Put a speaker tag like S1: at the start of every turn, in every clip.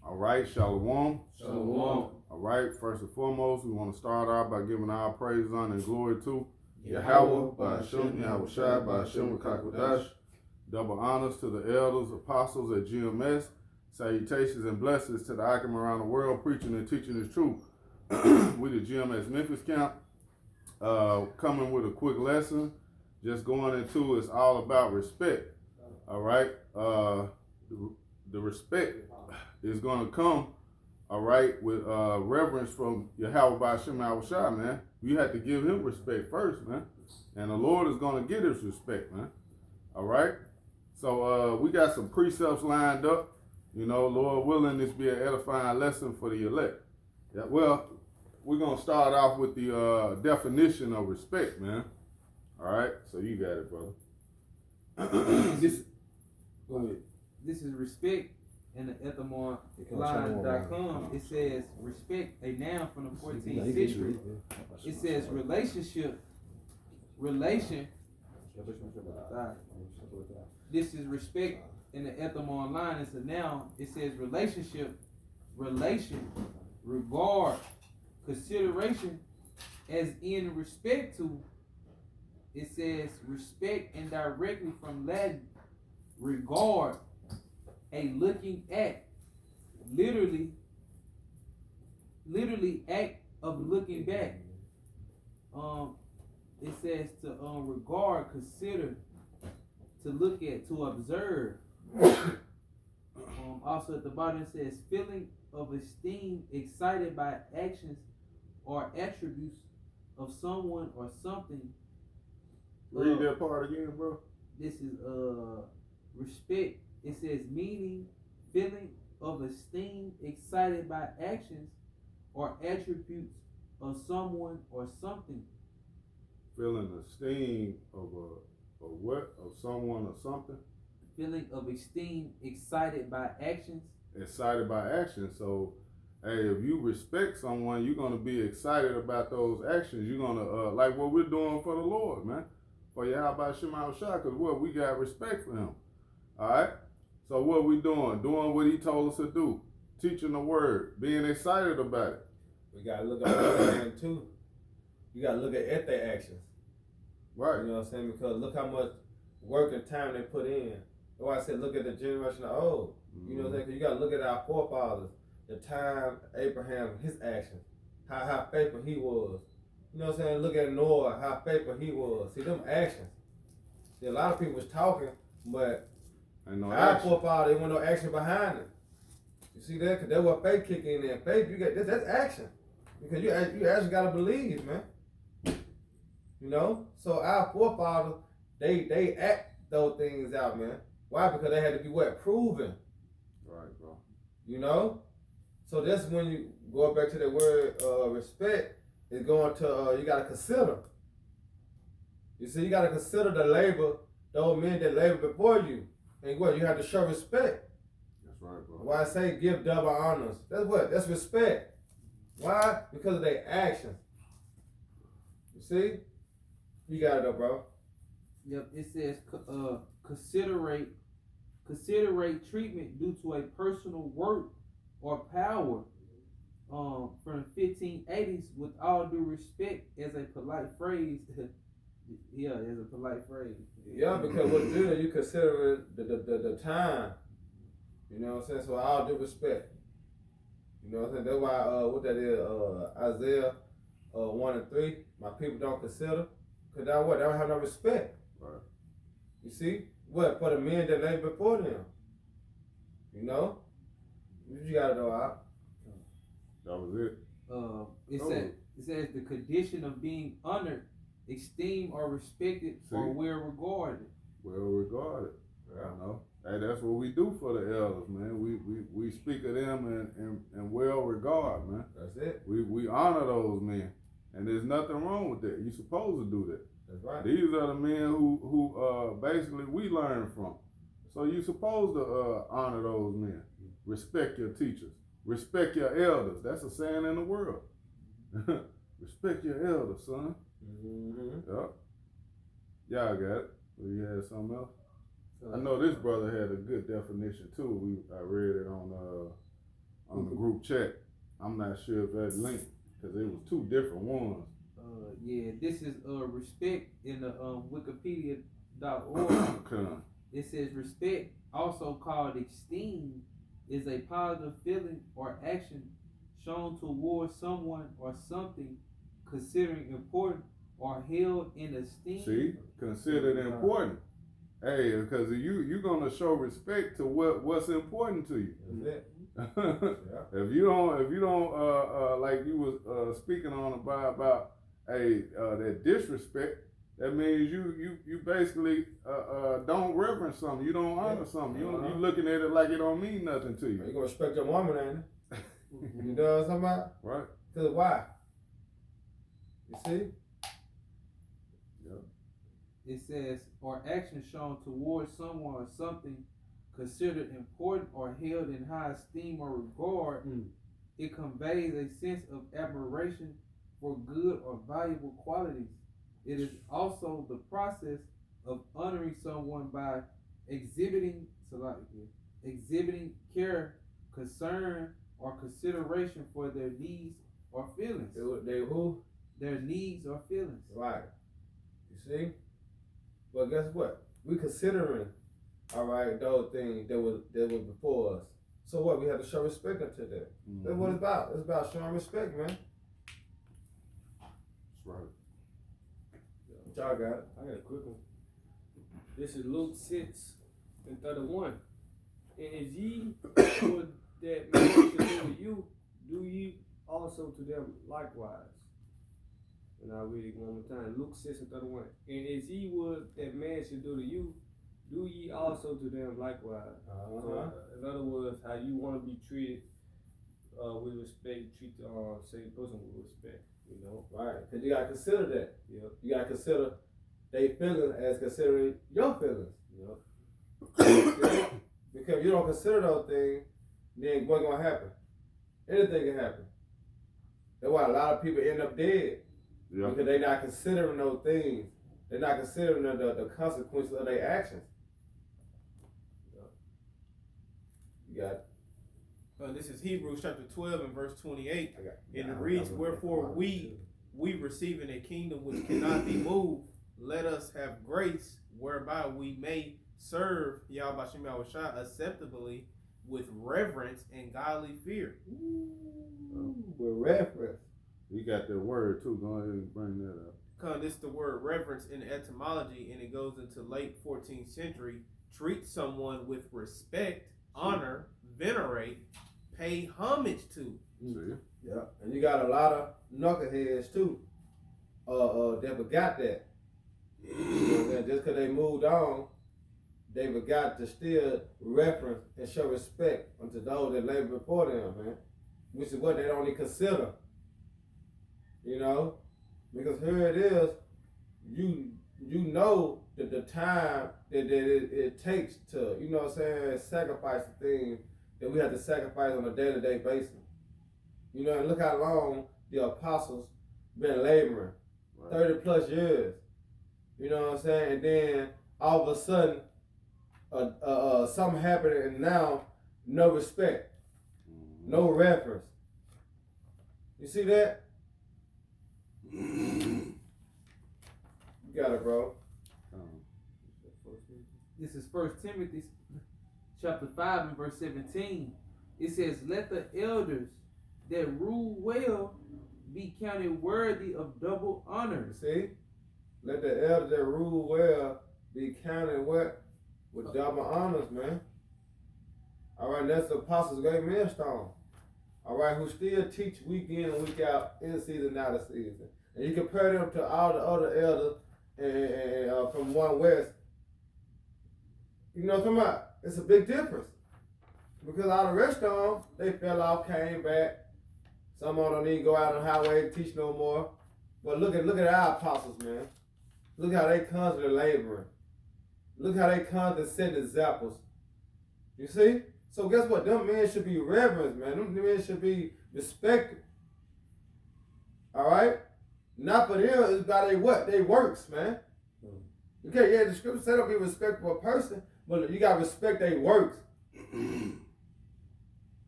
S1: All right, Shalom.
S2: Shalom.
S1: All right, first and foremost, we want to start out by giving our praise, honor, and glory to Yahweh, Ba'ashem, Yahweh Shai, Ba'ashem, Kakwadash. Double honors to the elders, apostles at GMS. Salutations and blessings to the Akim around the world, preaching and teaching the truth. We the GMS Memphis camp, coming with a quick lesson. Just going into it's all about respect. All right, the respect is going to come, all right, with reverence from Yahweh Ba'ashem Yahweh Shai, man. You have to give him respect first, man. And the Lord is going to get his respect, man. All right? So we got some precepts lined up. You know, Lord willing, this be an edifying lesson for the elect. Yeah, well, we're going to start off with the definition of respect, man. All right? So you got it, brother.
S2: This is respect. In the etymon.com, it says respect, a noun from the 14th century. It says relation. This is respect in the etymon line. It's a noun. It says relationship, relation, regard, consideration, as in respect to. It says respect and directly from Latin, regard. A looking at, literally act of looking back. It says to regard, consider, to look at, to observe. Also at the bottom it says feeling of esteem excited by actions or attributes of someone or something.
S1: Read that part again, bro.
S2: This is respect. It says meaning, feeling of esteem excited by actions or attributes of someone or something.
S1: Feeling esteem of what? Of someone or something?
S2: Feeling of esteem excited by actions.
S1: Excited by actions. So, hey, if you respect someone, you're going to be excited about those actions. You're going to, like what we're doing for the Lord, man. For Yahweh Shema Shai, because what? We got respect for him. All right? So what we doing? Doing what he told us to do. Teaching the word. Being excited about it.
S3: We got to look at them too. You got to look at their actions.
S1: Right.
S3: You know what I'm saying? Because look how much work and time they put in. That's why I said look at the generation of old. You know what I'm saying? Because you got to look at our forefathers. The time Abraham, his actions. How faithful he was. You know what I'm saying? Look at Noah, how faithful he was. See, them actions. See, a lot of people was talking, but our forefathers, there wasn't no action behind it. You see that? Because that's what faith kick in there. Faith, you get that's action. Because you actually got to believe, man. You know? So our forefathers, they act those things out, man. Why? Because they had to be what? Proven.
S1: Right, bro.
S3: You know? So that's when you go back to that word respect, is going to, you got to consider. You see, you got to consider the labor, those men that labor before you. And what? You have to show respect.
S1: That's right, bro.
S3: Why I say give double honors. That's what? That's respect. Why? Because of their actions. You see? You got it though, bro.
S2: Yep, it says considerate treatment due to a personal work or power from the 1580s with all due respect as a polite phrase. Yeah, as a polite phrase.
S3: Yeah, because what you do, you consider the time. You know what I'm saying? So all due respect. You know what I'm saying? That's why what that is, Isaiah 1 and 3, my people don't consider. Because they what? They don't have no respect.
S1: Right.
S3: You see? What? For the men that lay before them. You know? You gotta know out.
S1: That was it.
S2: It says the condition of being honored, esteemed, or respected, or well regarded.
S1: Well regarded. Yeah. You know? Hey, that's what we do for the elders, man. We speak of them in well regard, man.
S3: That's it.
S1: We honor those men. And there's nothing wrong with that. You're supposed to do that.
S3: That's right.
S1: These are the men who basically we learn from. So you're supposed to honor those men. Respect your teachers. Respect your elders. That's a saying in the world. Respect your elders, son.
S3: Mm-hmm.
S1: Yep. Y'all got it. You had something else? I know this brother had a good definition too. I read it on the group chat. I'm not sure if that linked because it was two different ones.
S2: Yeah, this is respect in the Wikipedia.org.
S1: Okay.
S2: It says respect, also called esteem, is a positive feeling or action shown towards someone or something considered important or held in esteem.
S1: See, considered important. Hey, because you're gonna show respect to what's important to you.
S3: That's it.
S1: If you don't like you was speaking on about that disrespect, that means you basically don't reverence something, you don't honor something, you looking at it like it don't mean nothing to you.
S3: You gonna respect your woman, ain't it? You know what I'm talking about?
S1: Right.
S3: Cause why? You see?
S2: It says, or action shown towards someone or something considered important or held in high esteem or regard. It conveys a sense of admiration for good or valuable qualities. It is also the process of honoring someone by exhibiting care, concern, or consideration for their needs or feelings.
S3: They who?
S2: Their needs or feelings.
S3: Right. You see? But guess what? We considering, all right, those things that was before us. So what? We have to show respect unto that.
S1: Mm-hmm.
S3: That's what it's about. It's about showing respect, man.
S1: That's right.
S3: Y'all got it.
S4: I got a quick one. This is Luke 6:31. And as ye would that man should do to you, do ye also to them likewise. And I'll read it one more time. Luke 6:31. And as ye would that man should do to you, do ye also to them likewise. So, in other words, how you want to be treated with respect, treat the same person with respect. You know?
S3: Right. Because you got to consider that.
S4: Yep.
S3: You got to consider their feelings as considering your feelings.
S4: Yep.
S3: Because if you don't consider those things, then what's going to happen? Anything can happen. That's why a lot of people end up dead.
S1: Yeah.
S3: Because they're not considering those things. They're not considering the consequences of their actions. You got it.
S5: This is Hebrews chapter 12 and verse 28. And it reads, wherefore we receiving a kingdom which cannot be moved, let us have grace whereby we may serve Yahweh Shem Yahushua acceptably with reverence and godly fear.
S3: With reference.
S1: You got that word too. Go ahead and bring that up.
S5: This is the word reverence in etymology, and it goes into late 14th century. Treat someone with respect, honor, venerate, pay homage to.
S1: See?
S3: Yeah. And you got a lot of knuckleheads too. That forgot that. You know what I'm saying? Just because they moved on, they forgot to still reference and show respect unto those that labor before them, man. Which is what they don't even consider. You know? Because here it is, you know that the time that it takes to, you know what I'm saying, sacrifice the things that we have to sacrifice on a day-to-day basis. You know, and look how long the apostles been laboring. Right. 30 plus years. You know what I'm saying? And then all of a sudden, something happened and now no respect. No reference. You see that? You got it, bro.
S2: This is 1 Timothy chapter 5 and verse 17. It says, let the elders that rule well be counted worthy of double honor.
S3: See? Let the elders that rule well be counted what? With double honors, man. All right, that's the apostles' great millstone. All right, who still teach week in and week out, in season and out of season. And you compare them to all the other elders and from One West. You know what I'm talking about? It's a big difference. Because all the rest of them, they fell off, came back. Some of them don't even go out on the highway and teach no more. But look at our apostles, man. Look how they constantly laboring. Look how they constantly setting examples. You see? So guess what? Them men should be reverenced, man. Them men should be respected. All right? Not for them, it's by their what? They works, man. Okay, yeah, the scripture said don't be a respectable person, But you gotta respect their works.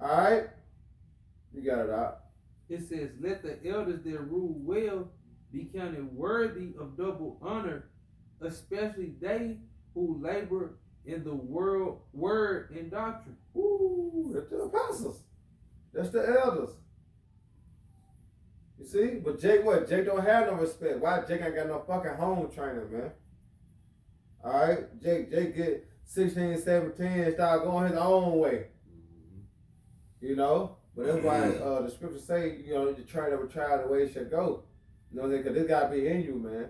S3: Alright? You got it out.
S2: It says, let the elders that rule well be counted worthy of double honor, especially they who labor in the word and doctrine.
S3: Ooh, that's the apostles. That's the elders. You see? But Jake what? Jake don't have no respect. Why Jake ain't got no fucking home training, man? Alright? Jake get 16, 17, start going his own way. You know? But that's why the scriptures say, you know, the train of a child the way it should go. You know what I'm saying? Because this got to be in you, man.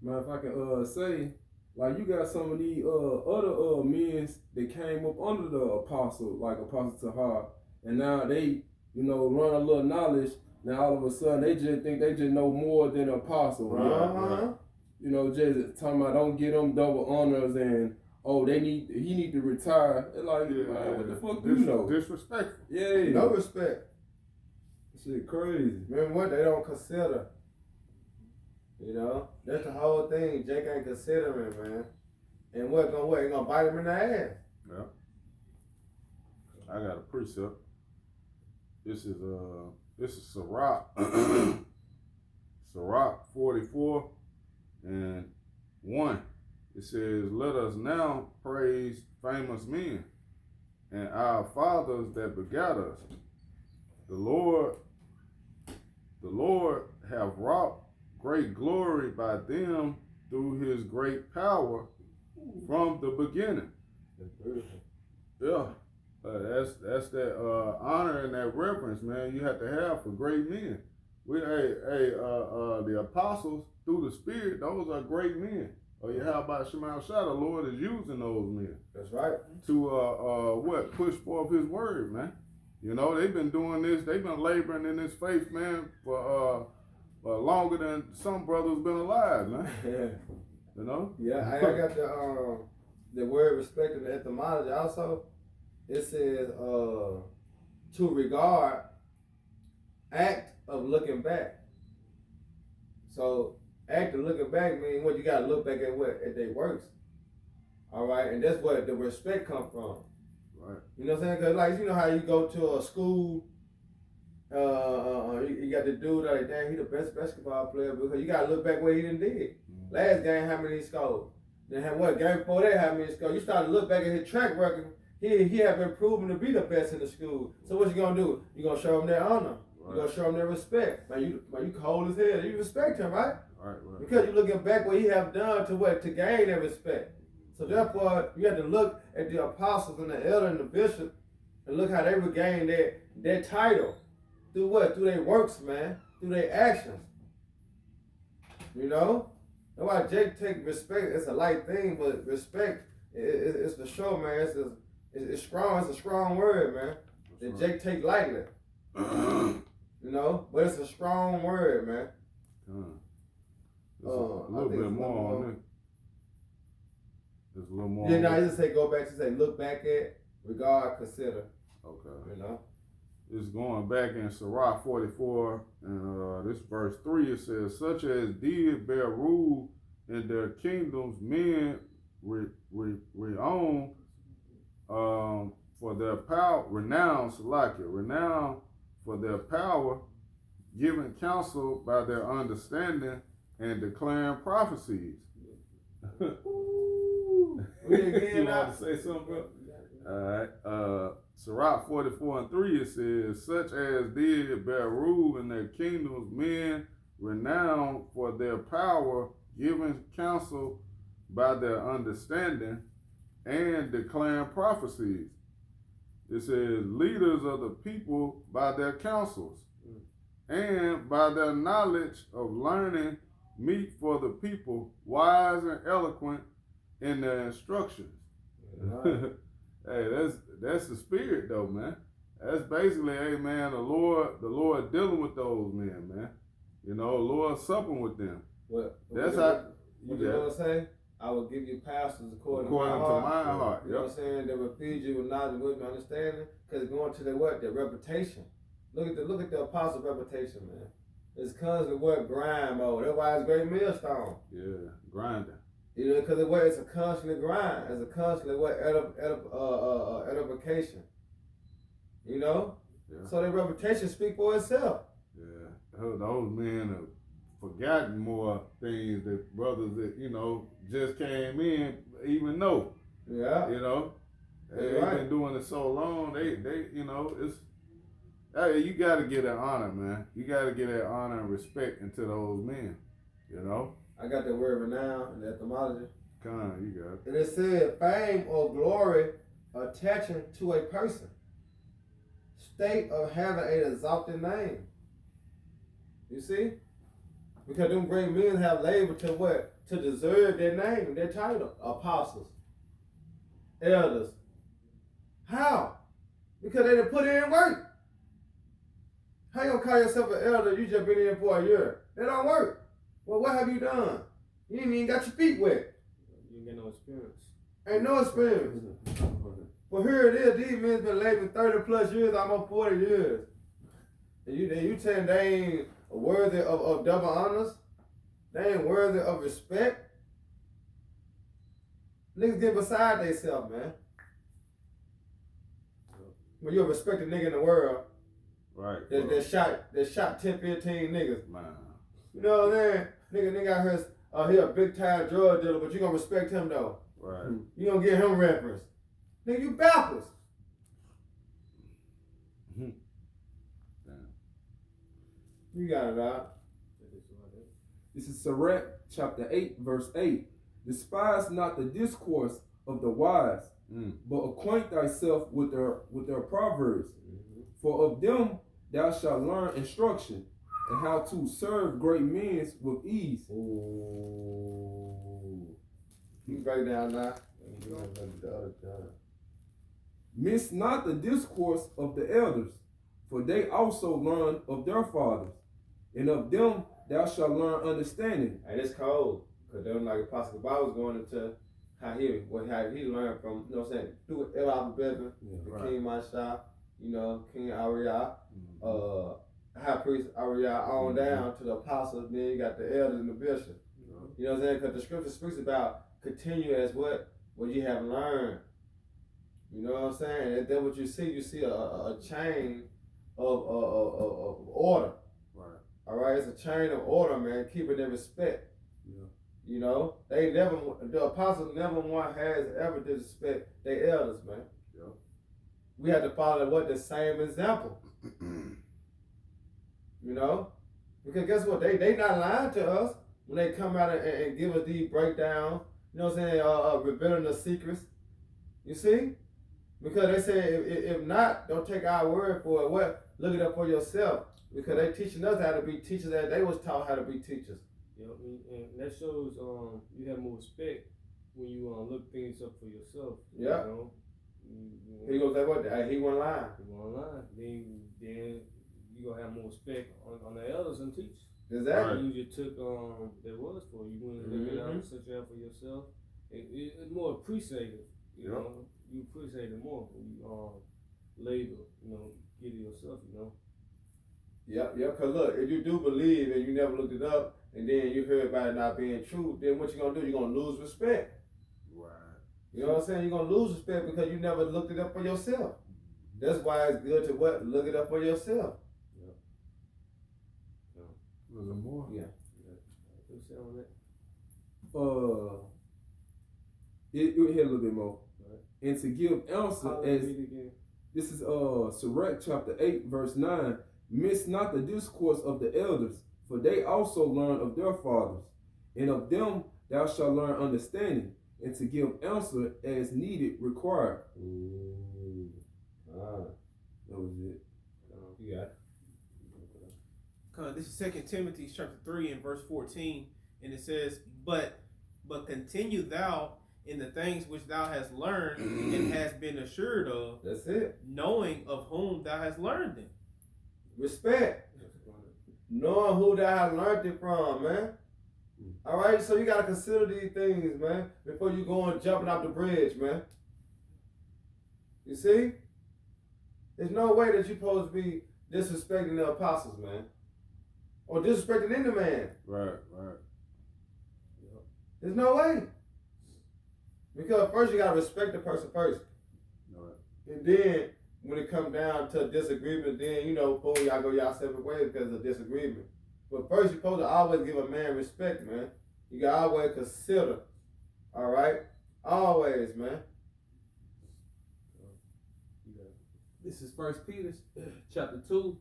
S6: Man, if I can say, like, you got some of these other men that came up under the apostle, like Apostle Tahar, and now they, you know, run a little knowledge. Now all of a sudden they just think they just know more than the apostle.
S3: Uh-huh.
S6: You know, just talking about don't get them double honors and he need to retire. They're like, man, what the fuck do you know?
S1: Disrespectful.
S6: Yeah.
S3: No respect.
S6: Shit crazy.
S3: Remember what? They don't consider. You know? That's the whole thing. Jake ain't considering, man. And what? He gonna bite him in the ass.
S1: Yeah. I got a precept. This is Sirach. Sirach 44 and 1. It says, let us now praise famous men and our fathers that begat us. The Lord have wrought great glory by them through his great power from the beginning.
S3: That's beautiful.
S1: Yeah. That's that honor and that reverence, man, you have to have for great men. The apostles through the Spirit, those are great men. Oh yeah, how about Shemal Shah? The Lord is using those men
S3: That's right.
S1: to push forth his word, man. You know, they've been doing this, they've been laboring in this faith, man, for longer than some brothers been alive, man.
S3: Yeah.
S1: You know?
S3: Yeah, I got the word respect in the etymology also. It says to regard, act of looking back. So act of looking back means what you gotta look back at what? At their works. Alright, and that's where the respect come from.
S1: Right.
S3: You know what I'm saying? Cause like, you know how you go to a school, you got the dude like, damn, he the best basketball player because you gotta look back what he done did. Last game, how many he scored? Then have what? Game before that, how many he scored? You start to look back at his track record. He have been proven to be the best in the school. So what you gonna do? You gonna show him that honor.
S1: Right.
S3: You gonna show him that respect. Man, you cold as hell. You respect him, right?
S1: Right.
S3: Because you're looking back what he have done to gain that respect. So therefore, you have to look at the apostles and the elder and the bishop and look how they regained their title. Through what? Through their works, man. Through their actions. You know? That's why Jake take respect. It's a light thing, but respect, it's for sure, man. It's strong. It's a strong word, man. That Jake take lightly. You know? But it's a strong word, man.
S1: A little bit more on it. There's a little more.
S3: Yeah, no, I just say go back to say look back at, regard, consider.
S1: Okay.
S3: You know?
S1: It's going back in Sirach 44 and this verse 3. It says, such as did bear rule in their kingdoms, men renown for their power, renown for their power, giving counsel by their understanding and declaring prophecies.
S3: You
S1: want to say something, bro? Alright. Sirach 44 and 3, it says, such as did bear rule in their kingdoms, men renowned for their power, giving counsel by their understanding and declaring prophecies. It says, leaders of the people by their counsels and by their knowledge of learning meet for the people, wise and eloquent in their instructions. Hey, that's the spirit though, man. That's basically, hey man, the Lord dealing with those men, man. You know, Lord supping with them.
S3: What
S1: You
S3: gonna say? I will give you pastors according to my heart.
S1: heart.
S3: You know what I'm saying? They will feed you with knowledge, wisdom, and understanding. Because it's going to their what? Their reputation. Look at the apostles' reputation, man. It's constantly what? Grind mode. That's why it's great millstone.
S1: Yeah, grinding.
S3: You know, because it's a constant grind. It's a constant edification. You know?
S1: Yeah.
S3: So their reputation speak for itself.
S1: Yeah. Those men have forgotten more things that brothers that, you know, just came in even know.
S3: Yeah.
S1: You know? They've
S3: Right.
S1: been doing it so long, they you know, hey, you gotta get that honor, man. You gotta get that honor and respect into those men. You know?
S3: I got that word renown in the etymology.
S1: Come on, you got it.
S3: And it said fame or glory attaching to a person. State of having an exalted name. You see? Because them great men have labored to what? To deserve their name, their title. Apostles. Elders. How? Because they done put in work. How you gonna call yourself an elder? You just been in for a year. That don't work. Well, what have you done? You ain't even got your feet wet.
S4: You ain't got no experience.
S3: Ain't no experience. Well, here it is. These men's been laboring 30 plus years, almost 40 years. And you telling they ain't worthy of double honors? They ain't worthy of respect? Niggas get beside themselves, man. When you're a respected nigga in the world,
S1: Right.
S3: that shot 10, 15 niggas.
S1: Man.
S3: You know what I'm saying? Nigga out here, he a big time drug dealer, but you gonna respect him though.
S1: Right.
S3: You gonna give him reference. Nigga, you backwards.
S1: Damn.
S3: You got it out.
S6: This is Sirach chapter 8, verse 8. Despise not the discourse of the wise, but acquaint thyself with their proverbs. For of them thou shalt learn instruction, and how to serve great men with ease.
S3: Ooh. You break down now.
S6: Miss not the discourse of the elders, for they also learn of their fathers, and of them thou shalt learn understanding.
S3: And it's cold, because they don't like Apostle Bob was going into how he learned from, you know what I'm saying, through El Abba,
S1: right.
S3: King Masha, you know, King Ariah, High Priest Ariah, on down to the apostles, then you got the elders and the bishop. You know what I'm saying? Because the scripture speaks about continue as what you have learned. You know what I'm saying? And then what you see a chain of order.
S1: Right.
S3: All right, it's a chain of order, man. Keep it in respect.
S6: Yeah.
S3: You know, the apostles never one has ever disrespect their elders, man.
S1: Yeah.
S3: We have to follow the same example. You know, because guess what? They not lying to us when they come out and give us these breakdowns. You know what I'm saying? Revealing the secrets. You see? Because they say if not, don't take our word for it. What? Look it up for yourself. Because they teaching us how to be teachers, that they was taught how to be teachers.
S4: You know, and that shows you have more respect when you look things up for yourself.
S3: Yeah.
S4: You know?
S3: He goes like what? He went lying.
S4: You go online, then you gonna have more respect on the elders and teachers.
S3: Exactly.
S4: You just took that was for you. You went and look it out, search it out for yourself. It's more appreciated. You know, you appreciate it more when you labor. You know, get it yourself. You know.
S3: Yep. Cause look, if you do believe and you never looked it up, and then you heard about it not being true, then what you gonna do? You're gonna lose respect.
S1: Right.
S3: You know what I'm saying? You're gonna lose respect because you never looked it up for yourself. That's why it's good to look it up for yourself.
S1: Was there more?
S3: Yeah.
S4: What's that on that?
S6: It hit a little bit more.
S4: Right.
S6: And to give answer as
S4: Read it again.
S6: this is Sirach chapter 8, verse 9. Miss not the discourse of the elders, for they also learn of their fathers, and of them thou shalt learn understanding, and to give answer as needed required.
S3: Ooh.
S6: That was it.
S3: You got it.
S5: This is 2 Timothy chapter 3 and verse 14, and it says, But continue thou in the things which thou hast learned and hast been assured of,
S3: That's it.
S5: knowing of whom thou hast learned them.
S3: Respect. Knowing who thou have learned it from, man. All right, so you gotta consider these things, man, before you go and jumping off the bridge, man. You see? There's no way that you're supposed to be disrespecting the apostles, man. Or disrespecting any man.
S1: Right.
S3: There's no way. Because first you gotta respect the person first.
S1: Right.
S3: And then when it comes down to disagreement, then boom, y'all go y'all separate ways because of disagreement. But first you're supposed to always give a man respect, man. You gotta always consider. Alright? Always, man.
S2: This is First Peter chapter 2,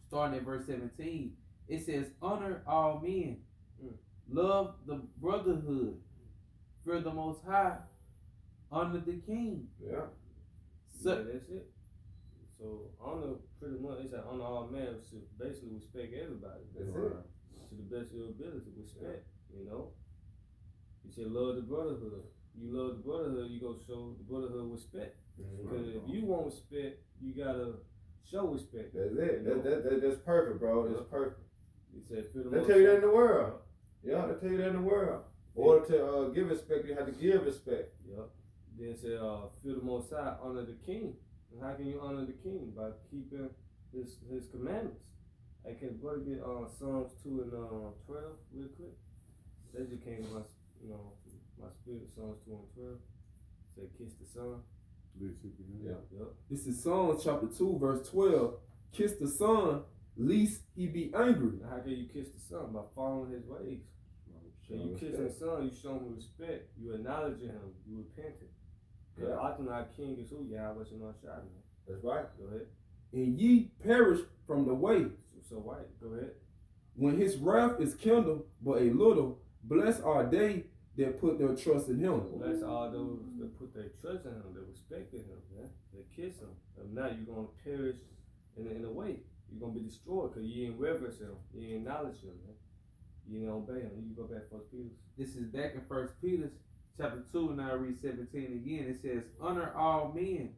S2: starting at verse 17. It says, honor all men, love the brotherhood, fear the Most High, honor the king.
S3: Yeah.
S2: So,
S4: Yeah, that's it. So honor pretty much, they say honor all men, should basically respect everybody.
S3: That's
S1: Right.
S3: it.
S4: To the best of your ability, respect, you know. You say love the brotherhood. You love the brotherhood, you go show the brotherhood respect. Because if you want respect, you gotta show respect.
S3: That's it.
S4: You know?
S3: That's perfect, bro. That's perfect.
S4: He said, fear the
S3: They
S4: Most
S3: tell you that in
S4: High.
S3: the world. Yeah, they tell you that in the world. In order to give respect, you have to give respect.
S4: Yep. Then it said, fear the Most High, honor the king. And how can you honor the king? By keeping his commandments. I can brother get Psalms 2 and 12 real quick. That just came to my spirit, Psalms 2 and 12. Say kiss the son.
S3: Yeah.
S4: Yep.
S6: This is Psalms chapter 2, verse 12. Kiss the son, lest he be angry.
S4: Now how can you kiss the son? By following his ways. So you kiss the son, you show him respect, you acknowledge him, you repenting. Because often our king is who? Yahweh Shai, man.
S3: That's right.
S4: Go ahead.
S6: And ye perish from the way.
S4: So white, go ahead.
S6: When his wrath is kindled but a little, blessed are they that put their trust in him.
S4: Bless all those that put their trust in him, that respected him, man. That kiss him. If not, you're going to perish in a way. You're going to be destroyed because you ain't reverence him. You ain't acknowledge him, man. You ain't obey him. You go back to 1 Peter.
S2: this is back in First Peter chapter 2, and I read 17 again. It says, honor all men,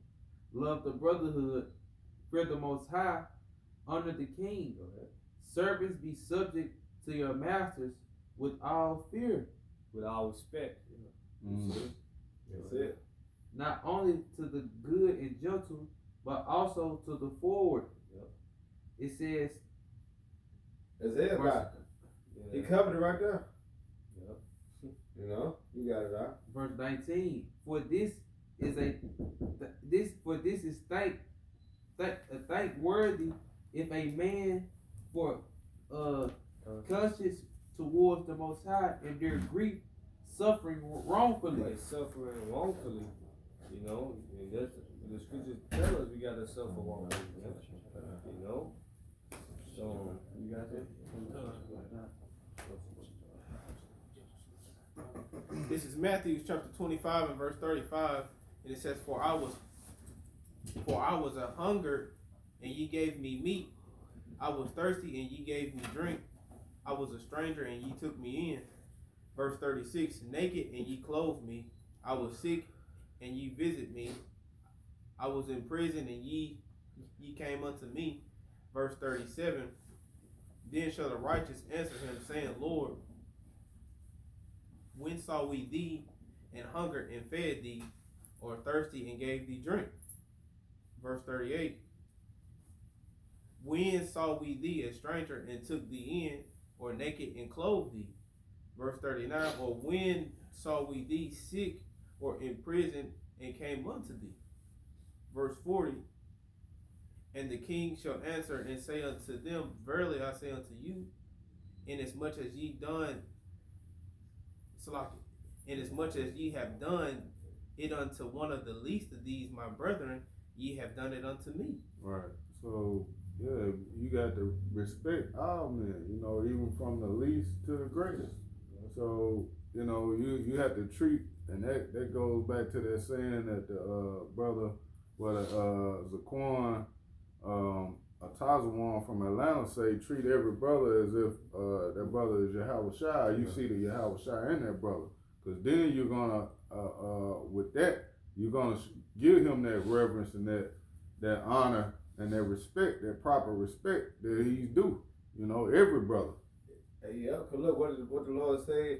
S2: love the brotherhood, fear the Most High, honor the king.
S4: Go ahead.
S2: Servants, be subject to your masters with all fear,
S4: With all respect.
S1: Mm.
S3: That's it.
S2: not only to the good and gentle, but also to the forward.
S4: Yep.
S2: It says,
S3: That's it,
S2: verse,
S3: right?
S4: Yeah.
S3: He covered it right there.
S4: Yep.
S3: You got it right.
S2: verse 19, for this is thankworthy if a man for conscience towards the Most High and their grief suffering wrongfully.
S4: Like suffering wrongfully, and that's the scriptures tell us we gotta suffer wrongfully, So you got that?
S5: This is Matthew chapter 25 and verse 35, and it says, For I was a hungered, and ye gave me meat. I was thirsty, and ye gave me drink. I was a stranger, and ye took me in. Verse 36, naked, and ye clothed me. I was sick, and ye visited me. I was in prison, and ye came unto me. Verse 37, then shall the righteous answer him, saying, Lord, when saw we thee and hungered and fed thee, or thirsty and gave thee drink? Verse 38, when saw we thee a stranger and took thee in, or naked and clothed thee? Verse 39, or when saw we thee sick or in prison and came unto thee? Verse 40, and the king shall answer and say unto them, Verily I say unto you, inasmuch as ye have done it unto one of the least of these my brethren, ye have done it unto me.
S1: Right. So yeah, you got to respect all men, even from the least to the greatest. So, you have to treat, and that goes back to that saying that the brother, Zaquan Atazawan from Atlanta say, treat every brother as if that brother is Yahweh Shai. You see the Yahweh Shai in that brother. Because then you're going to, with that, you're going to give him that reverence and that honor and that respect, that proper respect that he's due. Every brother.
S3: Yeah, cause look what the Lord say.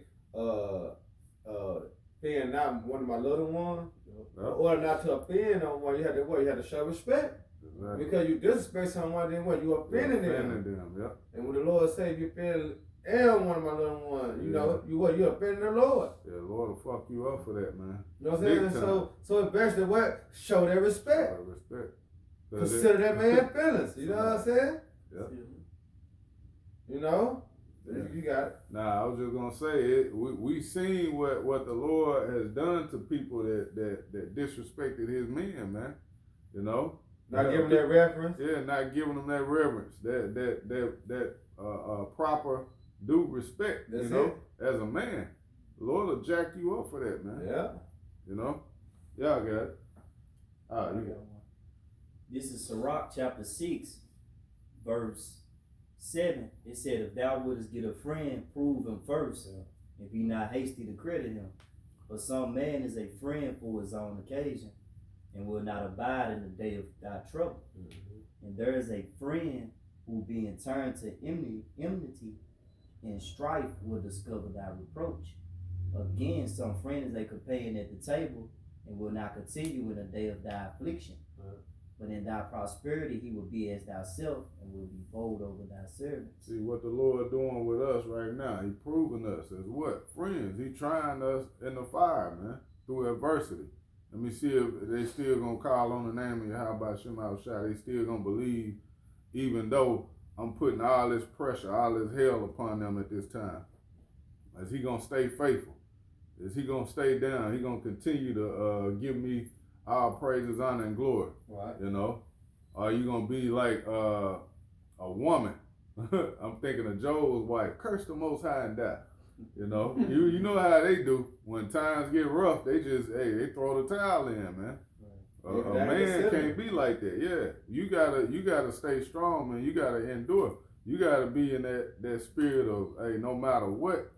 S3: Offend not one of my little ones, or not to offend on one. You had to show respect.
S1: Exactly.
S3: Because you disrespect someone, then what? You offending them.
S1: Yep.
S3: And when the Lord say, if you offend and one of my little ones. You
S1: Yeah.
S3: know, you offending the Lord.
S1: Yeah, Lord will fuck you up for that, man.
S3: You know what I'm saying?
S1: Big time.
S3: So it's best to what? Show their respect.
S1: Respect. 'Cause
S3: Consider that man feelings. You know what I'm saying?
S1: Yeah.
S3: You know?
S1: Yeah.
S3: You got it.
S1: Nah, I was just gonna say it. We seen what the Lord has done to people that disrespected His men, man. You know,
S3: Not giving that reference.
S1: yeah, not giving them that reverence, that proper due respect.
S3: That's
S1: you know,
S3: it.
S1: as a man, the Lord will jack you up for that, man.
S3: Yeah.
S1: You know, y'all got it. All right, you got it.
S7: This is Sirach chapter 6, verse 7. It said, if thou wouldest get a friend, prove him first, and be not hasty to credit him. For some man is a friend for his own occasion, and will not abide in the day of thy trouble. And there is a friend who being turned to enmity and strife will discover thy reproach. Again, some friend is a companion at the table, and will not continue in the day of thy affliction. But in thy prosperity he will be as thyself, and will be bold over thy servants.
S1: See what the Lord doing with us right now. He proving us as what? Friends. He trying us in the fire, man, through adversity. Let me see if they still gonna call on the name of Yahweh Shem Shai. They still gonna believe, even though I'm putting all this pressure, all this hell upon them at this time. Is he gonna stay faithful? Is he gonna stay down? He gonna continue to give me all praises, honor, and glory.
S3: Right.
S1: You know? Are you gonna be like a woman? I'm thinking of Joel's wife. Curse the Most High and die. You know? you know how they do. When times get rough, they just, they throw the towel in, man. A man can't be like that. Yeah. You gotta stay strong, man. You gotta endure. You gotta be in that spirit of, hey, no matter what,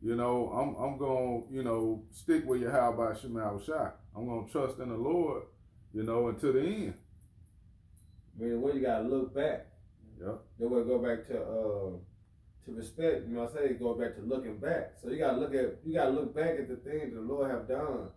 S1: you know, I'm gonna, you know, stick with your how about Shemal Shai. I'm gonna trust in the Lord, you know, until the end.
S3: I mean, when you gotta look back.
S1: Yeah.
S3: Then we'll go back to respect. You know what I'm saying? Go back to looking back. So you gotta look back at the things the Lord have done.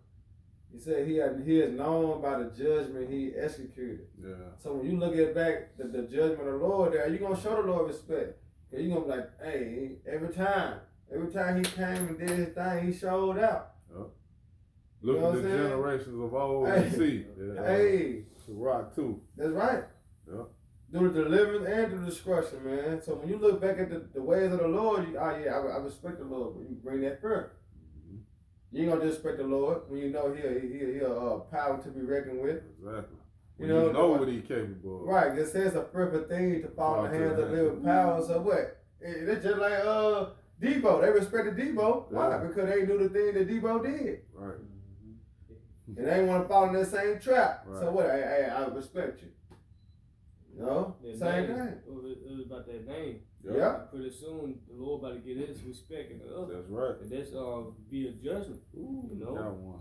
S3: He said he is known by the judgment he executed.
S1: Yeah.
S3: So when you look at back the judgment of the Lord there, you're gonna show the Lord respect. Cause you're gonna be like, hey, every time he came and did his thing, he showed out.
S1: Look
S3: You know
S1: at
S3: what
S1: the
S3: I'm saying?
S1: generations of old
S3: Hey.
S1: and see. Yeah.
S3: Hey,
S1: It's a rock too.
S3: that's right.
S1: Yeah.
S3: Do the deliverance and do the destruction, man. So when you look back at the ways of the Lord, I respect the Lord, but you bring that first. You ain't gonna disrespect the Lord when you know he'll power to be reckoned with.
S1: Exactly.
S3: You
S1: When
S3: know,
S1: you know what he's capable of.
S3: Right, it says a perfect thing to fall in the hands of living power. So what? It's just like Debo. They respected Debo. Why?
S1: Yeah.
S3: Because they knew the thing that Debo did.
S1: Right.
S3: And they ain't want to fall in that same trap.
S1: Right.
S3: So what? Hey, I respect you. You know?
S4: That
S3: Same
S4: name,
S3: thing.
S4: It was about that name.
S3: Yeah.
S4: Pretty soon the Lord about to get his respect in the other.
S1: That's right.
S4: And that's be a judgment.
S1: Ooh,
S4: You know?
S1: got one.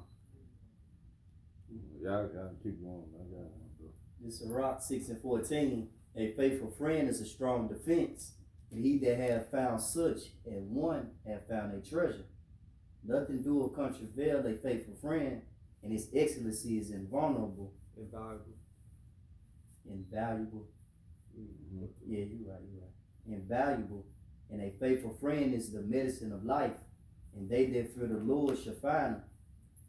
S1: Y'all keep going. I got one, bro.
S7: This is Sirach 6 and 14. A faithful friend is a strong defense, and he that hath found such and one hath found a treasure. Nothing do contraveil a faithful friend, and his excellency is invulnerable.
S4: Invaluable.
S7: Invaluable. Yeah, you're right. Invaluable. And a faithful friend is the medicine of life, and they that fear the Lord shall find him.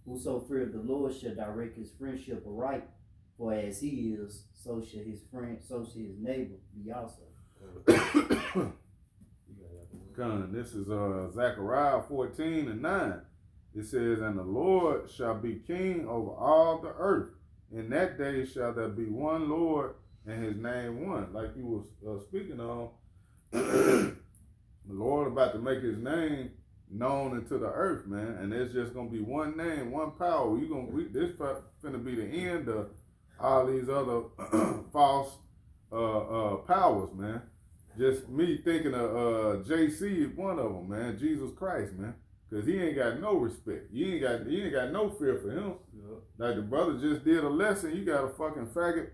S7: Whoso feareth the Lord shall direct his friendship aright, for as he is, so shall his friend, so shall his neighbor be also.
S1: This is Zechariah 14 and 9. It says, and the Lord shall be king over all the earth. In that day shall there be one Lord, and his name one. Like you was speaking on, the Lord about to make his name known into the earth, man. And there's just gonna be one name, one power. This finna be the end of all these other false powers, man. Just me thinking of JC is one of them, man. Jesus Christ, man. Cause he ain't got no respect. You ain't got no fear for him.
S4: Yeah.
S1: Like the brother just did a lesson. You got a fucking faggot.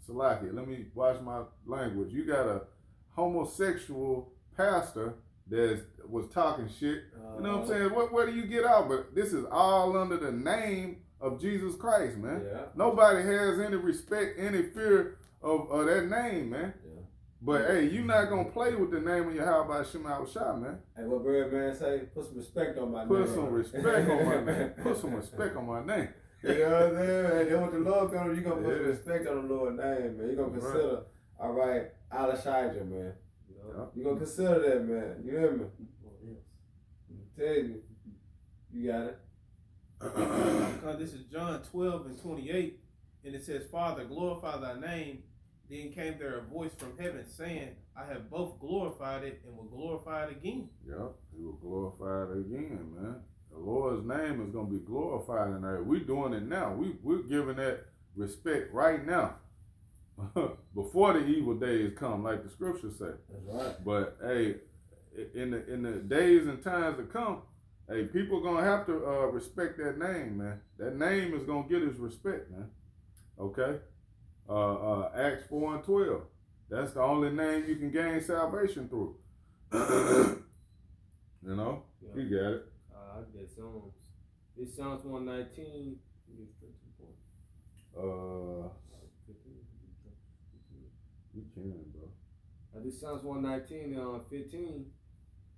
S1: Salaki, let me watch my language. You got a homosexual pastor that was talking shit. You know what I'm saying? Where do you get out? But this is all under the name of Jesus Christ, man.
S3: Yeah.
S1: Nobody has any respect, any fear of that name, man.
S3: Yeah.
S1: But hey, you not gonna play with the name of your how about Shem Shah, man.
S3: Hey, what Bird Man say? Put some respect on my name.
S1: Put some respect on my name. Put some respect on my name.
S3: You know what I'm saying? Hey, then when the Lord comes, you gonna put some
S1: Yeah.
S3: respect on the Lord's name, man. You gonna
S1: Right.
S3: consider, all right, Alashijah, man.
S1: Yeah.
S3: You gonna consider that, man. You hear me? Tell you, you got it.
S5: Because this is John 12 and 28, and it says, Father, glorify thy name. Then came there a voice from heaven saying, I have both glorified it and will glorify it again.
S1: Yep, he will glorify it again, man. The Lord's name is gonna be glorified in there. We're doing it now. We're giving that respect right now. Before the evil days come, like the scriptures say.
S3: That's right.
S1: But hey, in the days and times to come, hey, people gonna have to respect that name, man. That name is gonna get his respect, man. Okay? Acts 4 and 12. That's the only name you can gain salvation through. You know?
S4: Yeah.
S1: You got it.
S4: I get Psalms. This Psalms 119.
S1: You can, bro.
S4: This Psalms 119 15.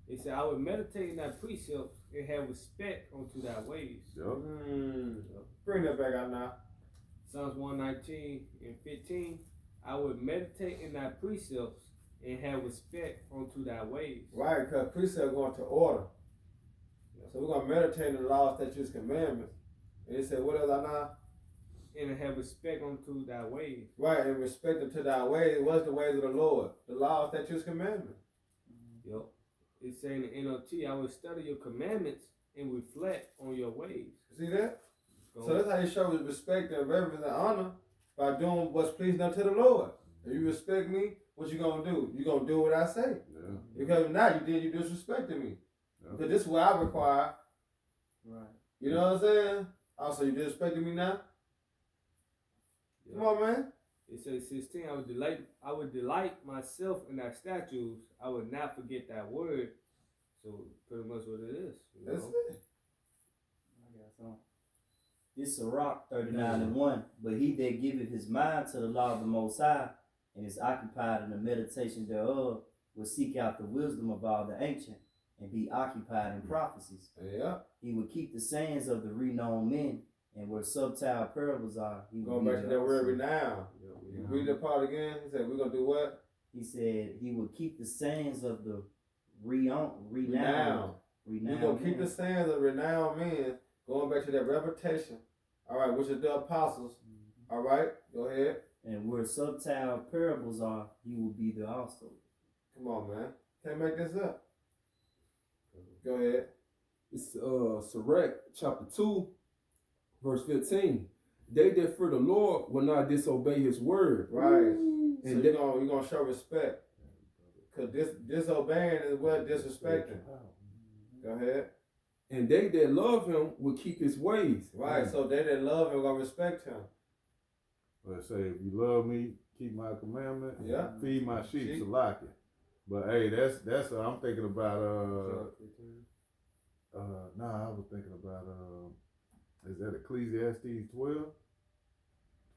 S4: It said, I would meditate in thy precepts and have respect unto thy ways.
S1: Yep.
S3: Bring that back out now.
S4: Psalms 119 and 15. I would meditate in thy precepts and have respect unto thy ways.
S3: Right, because precept going to order. So we're gonna meditate in the law, statutes, commandments. And it said, what else I now?
S4: And have respect unto thy ways.
S3: Right, and respect unto thy ways. What's the ways of the Lord? The law, statutes, commandments.
S4: Yep. It's saying in NLT, I will study your commandments and reflect on your ways.
S3: See that? So that's how you show respect and reverence and honor, by doing what's pleasing unto the Lord. If you respect me, what you gonna do? You gonna do what I say.
S1: Yeah.
S3: Because if not, you disrespected me.
S1: Yeah.
S3: Because this is what I require.
S4: Right.
S3: You know what I'm saying? Also, you disrespecting me now?
S4: Yeah.
S3: Come on, man.
S4: It says 16, I would delight myself in thy statutes. I would not forget thy word. So pretty much what it is. You
S3: That's
S4: know?
S3: it.
S7: I got some. This Sirach 39 and 1. But he that giveth his mind to the law of the Most High, and is occupied in the meditation thereof, will seek out the wisdom of all the ancient, and be occupied in prophecies.
S3: Yeah.
S7: He will keep the sayings of the renowned men, and where subtile parables are, he will
S3: Going
S7: be
S3: back to
S7: the
S3: that word
S7: also.
S3: renown. You read that part again? He said, we're going to do what?
S7: He said he will keep the sayings of the renowned.
S3: We're going to keep the sayings of renowned men, going back to that reputation. All right, which is the apostles. All right, go ahead.
S7: And where subtile parables are, he will be there also.
S3: Come on, man. Can't make this up. Go ahead.
S6: It's Sirach chapter 2, verse 15. They that fear the Lord will not disobey his word.
S3: Right. So
S6: And
S3: you're gonna show respect. Because disobeying is what disrespecting. Go ahead.
S6: And they that love him will keep his ways.
S3: Right, so they that love him gonna respect him.
S1: Let's say, if you love me, keep my commandment,
S3: Yeah.
S1: feed my sheep,
S3: Sheep.
S1: so like it. But hey, that's I'm thinking about I was thinking about is that Ecclesiastes 12?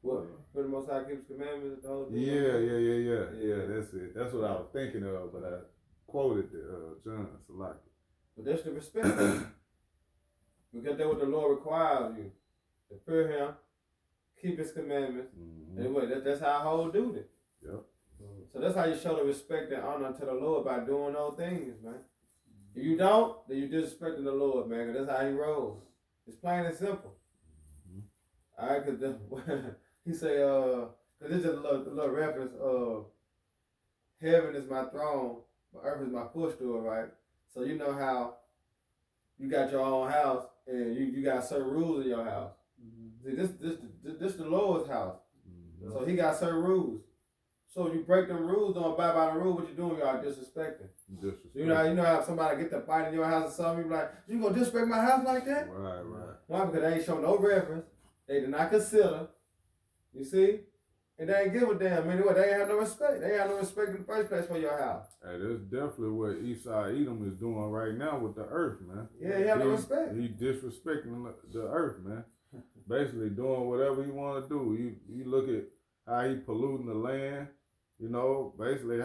S3: What? For the Most High keeps commandments, the whole thing.
S1: Yeah, that's it. That's what I was thinking of, but I quoted the John Salaki.
S3: But that's the respect. Because that's what the Lord requires of you. To fear him, keep his commandments.
S1: Mm-hmm.
S3: Anyway, that's how I hold duty.
S1: Yep.
S3: So that's how you show the respect and honor to the Lord, by doing those things, man. If you don't, then you disrespecting the Lord, man, 'cause that's how he rolls. It's plain and simple.
S1: Mm-hmm.
S3: All right, because he say, because it's just a little reference of heaven is my throne, but earth is my footstool, right? So you know how you got your own house and you got certain rules in your house. See, this the Lord's house.
S1: Mm-hmm.
S3: So he got certain rules. So if you break them rules, don't abide by the rule, what you doing? You are disrespecting. You know how somebody get to fight in your house or something, you be like, you gonna disrespect my house like that?
S1: Right.
S3: Why? Because they ain't show no reference. They did not consider. You see? And they ain't give a damn. Anyway, they ain't have no respect. They ain't have no respect in the first place for your house.
S1: Hey, that's definitely what Esau Edom is doing right now with the earth, man.
S3: Yeah, he have no respect.
S1: He disrespecting the earth, man. Basically doing whatever he want to do. You look at how he polluting the land. You know, basically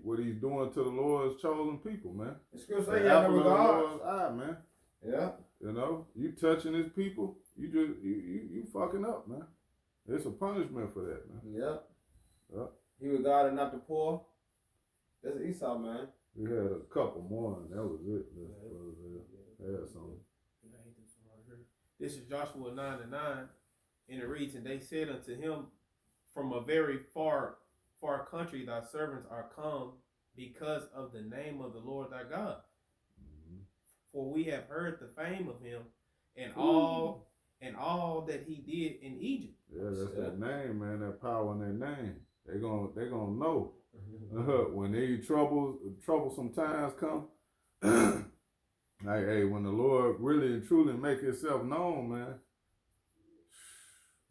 S1: what he's doing to the Lord's chosen people, man.
S3: The scripture
S1: The
S3: say he had
S1: apple
S3: no
S1: of the
S3: regard.
S1: Lord's eye, man.
S3: Yeah.
S1: You know, you touching his people, you fucking up, man. It's a punishment for that, man.
S3: Yep.
S1: Yep.
S3: He regarded not the poor. That's Esau, man.
S1: We had a couple more, and that was it. Had something.
S5: This is Joshua 9:9, and it reads, "And they said unto him, From a very far country thy servants are come, because of the name of the Lord thy God.
S1: Mm-hmm.
S5: For we have heard the fame of him, and all that he did in Egypt."
S1: Yeah, that's that name, man. That power in that name. They gonna know when these troublesome times come. Like, hey, when the Lord really and truly make Himself known, man.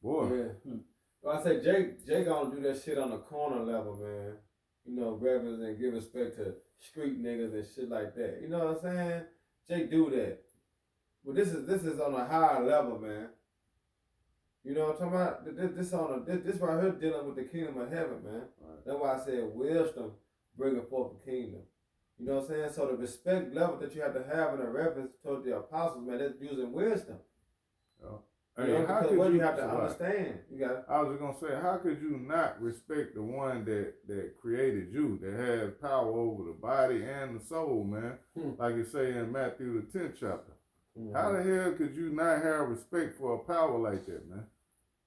S1: Boy.
S3: Yeah. Well, I say Jay gonna do that shit on the corner level, man. You know, reverence and give respect to street niggas and shit like that. You know what I'm saying? Jay do that. But this is on a higher level, man. You know what I'm talking about? This right here dealing with the kingdom of heaven, man.
S1: Right.
S3: That's why I said wisdom bringing forth the kingdom. You know what I'm saying? So the respect level that you have to have in a reverence toward the apostles, man, that's using wisdom.
S1: Hey,
S3: You know,
S1: how
S3: because
S1: could
S3: what
S1: you
S3: you have to
S1: survive?
S3: understand. You got
S1: I was just gonna say, how could you not respect the one that created you, that has power over the body and the soul, man? Like it say in Matthew the 10th chapter. How the hell could you not have respect for a power like that, man?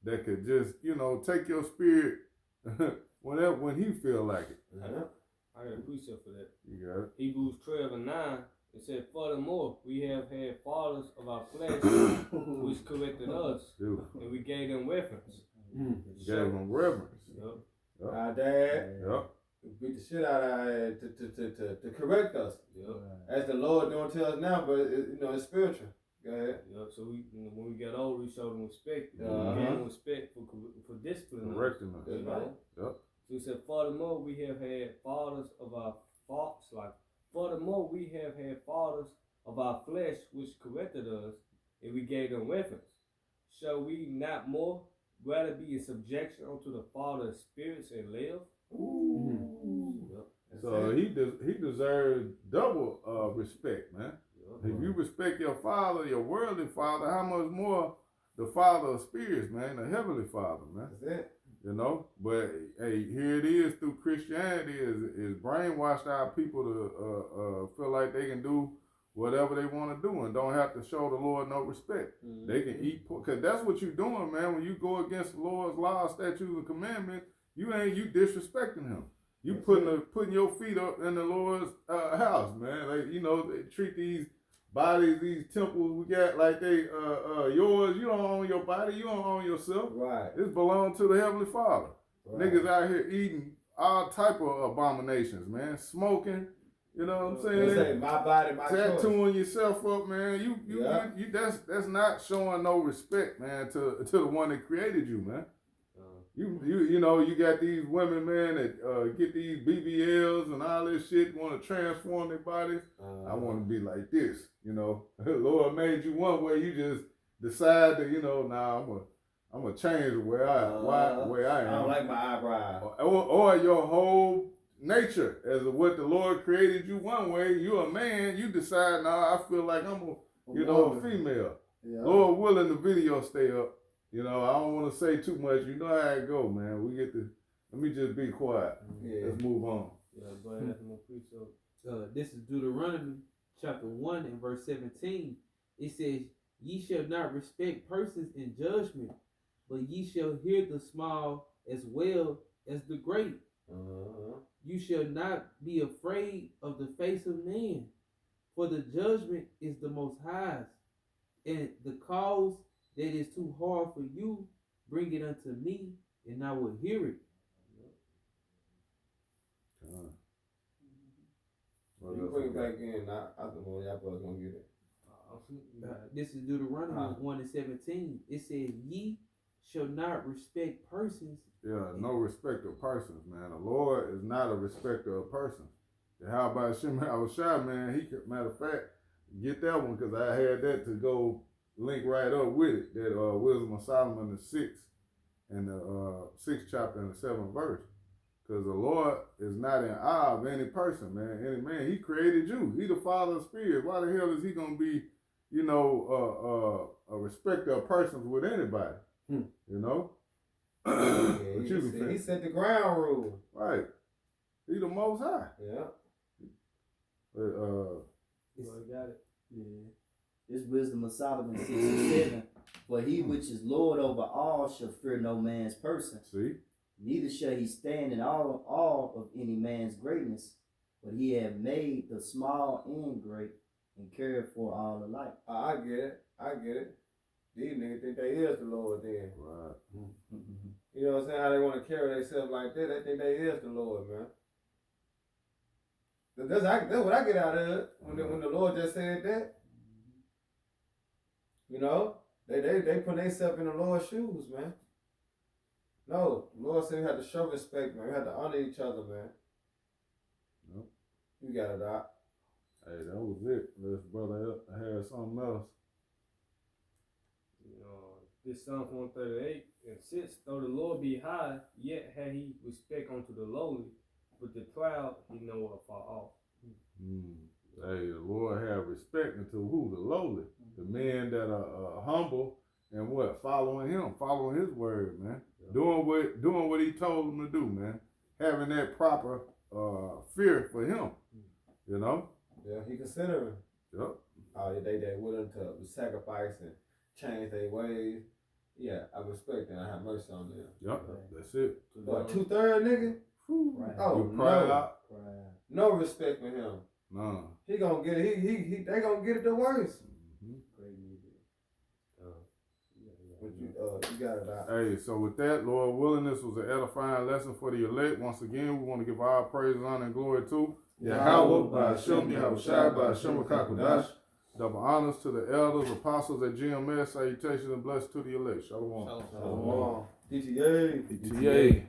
S1: That could just, take your spirit when he feel like it.
S3: Yeah.
S4: I got a precept for that.
S1: You got it.
S4: Hebrews 12:9. It said, "Furthermore, we have had fathers of our flesh which corrected us,
S1: Dude,
S4: and we gave them reference."
S1: gave him reverence.
S4: Yup.
S3: Our dad
S1: Yep.
S3: beat the shit out of our head to correct us.
S4: Yup.
S3: As the Lord don't tell us now, but it's spiritual. Go ahead.
S4: Yup. So we, when we got older, we showed them respect. We
S3: Uh-huh.
S4: gave them respect for discipline. us,
S1: Correcting us.
S4: You know?
S1: Yep.
S4: So he said, "Furthermore, we have had fathers of our faults, like furthermore, we have had fathers of our flesh which corrected us, and we gave them reference. Shall we not more rather be in subjection unto the Father of spirits and live?" Yup.
S1: So he deserves double respect, man.
S4: Yup.
S1: If you respect your father, your worldly father, how much more the Father of spirits, man, the heavenly Father, man.
S3: That's it.
S1: But hey, here it is through Christianity is brainwashed our people to feel like they can do whatever they want to do and don't have to show the Lord no respect.
S3: Mm-hmm.
S1: They can eat because that's what you're doing, man. When you go against the Lord's laws, statutes, and commandments, you disrespecting Him. You putting your feet up in the Lord's house, man. Like they treat these bodies, these temples we got like they yours. You don't own your body. You don't own yourself.
S3: Right.
S1: This belongs to the Heavenly Father.
S3: Right.
S1: Niggas out here eating all type of abominations, man. Smoking. You know what I'm
S3: They say
S1: saying?
S3: my body, my choice.
S1: Tattooing yourself up, man. You that's not showing no respect, man, to the one that created you, man. You got these women, man, that get these BBLs and all this shit, want to transform their bodies. I want to be like this, Lord made you one way, you just decide to, nah, I'm gonna change the way I am.
S3: I don't like my eyebrows.
S1: Or your whole nature as of what the Lord created you one way. You're a man. You decide, nah, I feel like I'm a female.
S3: Yeah.
S1: Lord willing, the video stay up. I don't want to say too much. You know how it go, man. Let me just be quiet.
S3: Yeah.
S1: Let's move on.
S4: Yeah, go ahead. That's my precept.
S2: This is Deuteronomy chapter 1 and verse 17. It says, "Ye shall not respect persons in judgment, but ye shall hear the small as well as the great. You shall not be afraid of the face of man, for the judgment is the Most High's, and the cause that is too hard for you, bring it unto me, and I will hear it."
S3: You bring it back in. I don't know y'all boys gonna get it.
S2: This is Deuteronomy 1 and 17. It says, "Ye shall not respect persons."
S1: Yeah, no respect of persons, man. The Lord is not a respecter of persons. How about Shem Awashai, man? He could, matter of fact, get that one because I had that to go link right up with it. That Wisdom of Solomon, the 6th and the 6th chapter and the 7th verse. Because the Lord is not in awe of any person, man. Any man, He created you. He the Father of spirits. Why the hell is He gonna be, you know, a respecter of persons with anybody? You know.
S3: Yeah,
S1: But you can
S3: he
S1: think.
S3: set the ground rule.
S1: Right. He the Most High.
S3: Yeah.
S1: But,
S4: You got it.
S7: Yeah. This wisdom of Solomon 6 and 7. For he which is Lord over all shall fear no man's person,
S1: see,
S7: neither shall he stand in awe of any man's greatness, but he have made the small and great, and cared for all alike.
S3: I get it. I get it. These niggas think they is the Lord then.
S1: right.
S3: You know what I'm saying? How they want to carry themselves like that. They think they is the Lord, man. That's what I get out of it when the Lord just said that. You know, they put themselves in the Lord's shoes, man. No, the Lord said we have to show respect, man. We have to honor each other, man.
S1: Yep.
S3: You got it, Doc.
S1: Hey, that was it. This brother had something else.
S4: You know, this Psalm 138 and 6, though the Lord be high, yet had he respect unto the lowly, but the proud he know afar off.
S1: Hey, the Lord have respect unto who? The lowly. The men that are humble and what? Following Him, following His word, man. Doing what He told them to do, man. Having that proper fear for Him, you know.
S3: Yeah, he considering.
S1: Yep.
S3: Oh, they willing to sacrifice and change their ways. Yeah, I respect them. I have mercy on them.
S1: Yep. That's it.
S3: What, 2/3 nigga?
S7: Right.
S3: Oh,
S1: You proud?
S7: Pride.
S3: No respect for him.
S1: Nah.
S3: He gonna get it. They gonna get it the worst.
S7: Great nigga.
S3: But you got it out.
S1: Hey, so with that, Lord willing, this was an edifying lesson for the elect. Once again, we want to give our praise, honor, and glory to Yahweh, by Hashem, Yahushua, by Hashem, Kakodash. Double honors to the elders, apostles at GMS. Salutations and blessings to the elect. Shalom.
S3: Shalom. DTA.
S1: PTA.